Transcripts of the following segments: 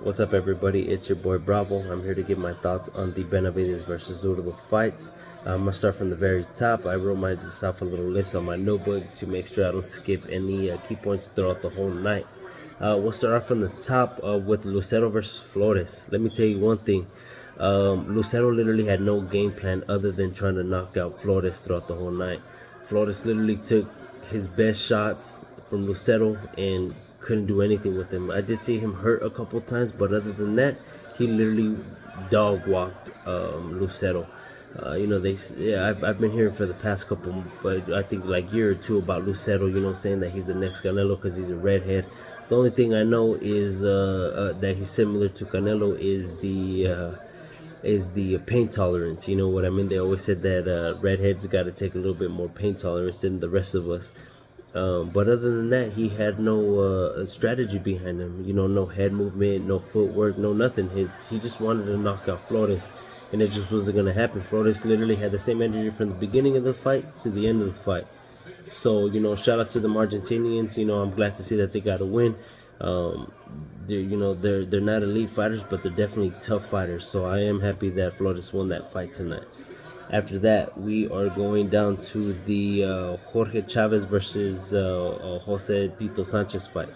What's up, everybody? It's your boy Bravo. I'm here to give my thoughts on the Benavidez versus Zurdo fights. I'm gonna start from the very top. I wrote myself a little list on my notebook to make sure I don't skip any key points throughout the whole night. We'll start off from the top with Lucero versus Flores. Let me tell you one thing. Lucero literally had no game plan other than trying to knock out Flores throughout the whole night. Flores literally took his best shots from Lucero and couldn't do anything with him. I did see him hurt a couple times, but other than that, he literally dog walked Lucero. I've been hearing for the past couple, but I think like year or two about Lucero, saying that he's the next Canelo because he's a redhead. The only thing I know is that he's similar to Canelo is the pain tolerance. You know what I mean? They always said that redheads got to take a little bit more pain tolerance than the rest of us. But other than that, he had no strategy behind him. No head movement, no footwork, no nothing. He just wanted to knock out Flores, and it just wasn't gonna happen. Flores literally had the same energy from the beginning of the fight to the end of the fight. So shout out to the Argentinians. I'm glad to see that they got a win. They're not elite fighters, but they're definitely tough fighters. So I am happy that Flores won that fight tonight. After that, we are going down to the Jorge Chavez versus Jose Tito Sanchez fight.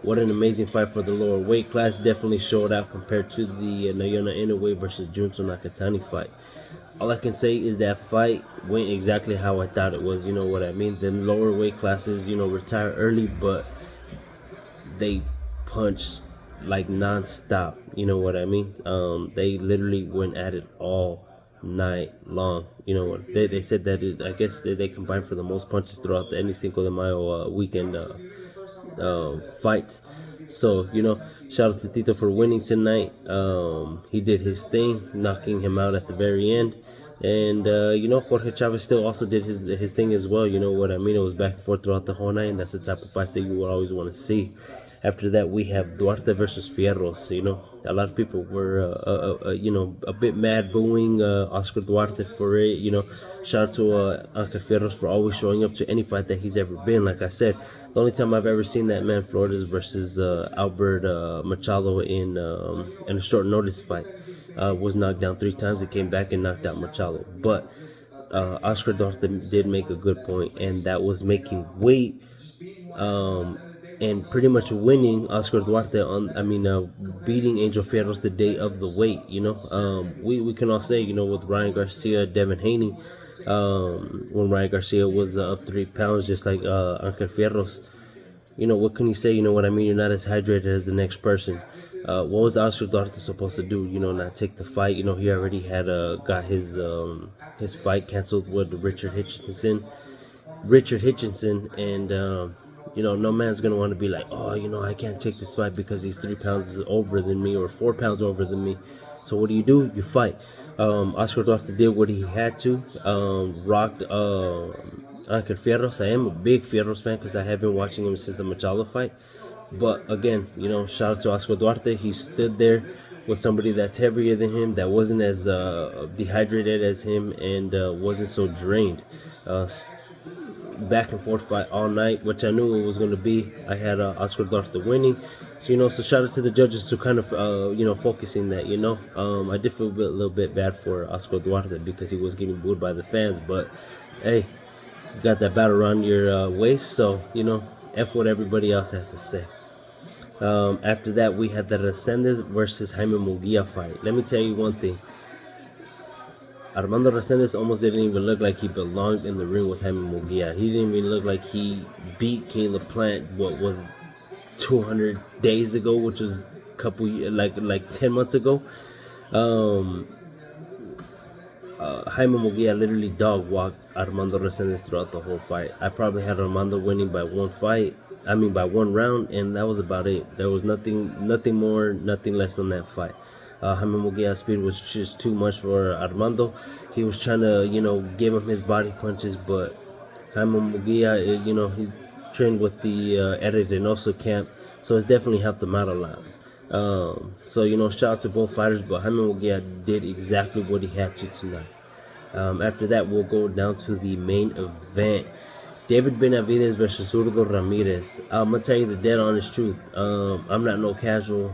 What an amazing fight for the lower weight class. Definitely showed out compared to the Nayona Inoue versus Junto Nakatani fight. All I can say is that fight went exactly how I thought it was. You know what I mean? The lower weight classes, retire early, but they punched like non-stop. You know what I mean? They literally went at it all night long. They said that I guess they combined for the most punches throughout any Cinco de Mayo weekend fights. So shout out to Tito for winning tonight. He did his thing, knocking him out at the very end. And Jorge Chavez still also did his thing as well. You know what I mean? It was back and forth throughout the whole night, and that's the type of fights that you would always want to see. After that, we have Duarte versus Fierros. A lot of people were, a bit mad, booing Oscar Duarte for it. Shout out to Oscar Fierros for always showing up to any fight that he's ever been. Like I said, the only time I've ever seen that man Flores versus Albert Machado in a short notice fight was knocked down 3 times. He came back and knocked out Machado. But Oscar Duarte did make a good point, and that was making weight. And pretty much winning Oscar Duarte beating Angel Fierros the day of the weight. We can all say, with Ryan Garcia, Devin Haney, when Ryan Garcia was up 3 pounds, just like Angel Fierros. What can you say? You know what I mean? You're not as hydrated as the next person. What was Oscar Duarte supposed to do? Not take the fight. He already had got his fight canceled with Richard Hitchinson, and no man's gonna want to be like, oh, I can't take this fight because he's 3 pounds over than me or 4 pounds over than me. So what do? You fight. Oscar Duarte did what he had to. Rocked Angel Fierros. I am a big Fierros fan because I have been watching him since the Machado fight. But again, shout out to Oscar Duarte. He stood there with somebody that's heavier than him, that wasn't as dehydrated as him, and wasn't so drained. Back and forth fight all night, which I knew it was going to be. I had Oscar Duarte winning, so shout out to the judges to kind of focusing that. I did feel a little bit bad for Oscar Duarte because he was getting booed by the fans, but hey, you got that battle around your waist, so F what everybody else has to say. After that, we had the Resendez versus Jaime Munguia fight. Let me tell you one thing. Armando Resendez almost didn't even look like he belonged in the ring with Jaime Munguia. He didn't even look like he beat Caleb Plant, what was 200 days ago, which was a couple, like 10 months ago. Jaime Munguia literally dog walked Armando Resendez throughout the whole fight. I probably had Armando winning by by one round, and that was about it. There was nothing more, nothing less on that fight. Jaime Munguia's speed was just too much for Armando. He was trying to, give him his body punches, but Jaime Munguia, he's trained with the Eri Reynoso camp, so it's definitely helped him out a lot. Shout out to both fighters, but Jaime Munguia did exactly what he had to tonight. After that, we'll go down to the main event. David Benavidez versus Zurdo Ramirez. I'm gonna tell you the dead honest truth. I'm not no casual.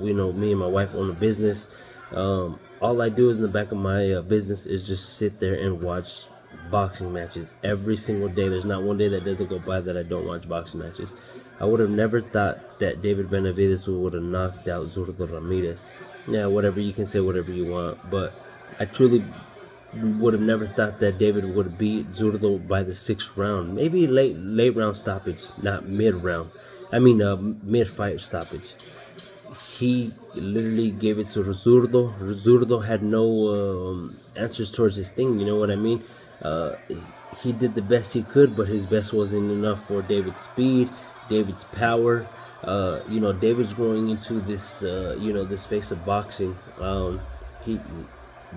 We know me and my wife own a business. All I do is in the back of my business is just sit there and watch boxing matches every single day. There's not one day that doesn't go by that I don't watch boxing matches. I would have never thought that David Benavidez would have knocked out Zurdo Ramirez. Yeah, whatever, you can say whatever you want, but I truly would have never thought that David would have beat Zurdo by the 6th round. Maybe late round stoppage, not mid round. I mean mid fight stoppage. He literally gave it to Zurdo. Zurdo had no answers towards his thing. You know what I mean? He did the best he could, but his best wasn't enough for David's speed, David's power. David's growing into this, this face of boxing. He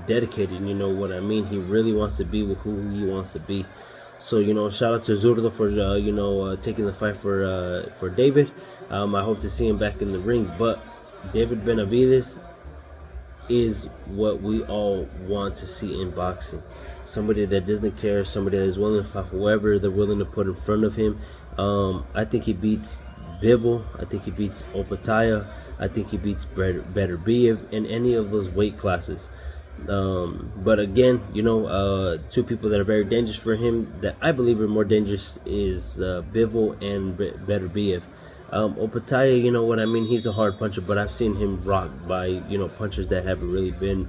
dedicated, you know what I mean? He really wants to be with who he wants to be. So, shout out to Zurdo for, taking the fight for David. I hope to see him back in the ring. But David Benavidez is what we all want to see in boxing. Somebody that doesn't care, somebody that is willing to fight whoever they're willing to put in front of him. I think he beats Bivol. I think he beats Opataya. I think he beats Benavidez in any of those weight classes. But again, two people that are very dangerous for him that I believe are more dangerous is Bivol and Benavidez. Opataya, you know what I mean? He's a hard puncher, but I've seen him rocked by punchers that haven't really been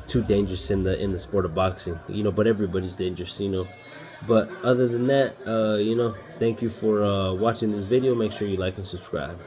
too dangerous in the sport of boxing. But everybody's dangerous. But other than that, thank you for watching this video. Make sure you like and subscribe.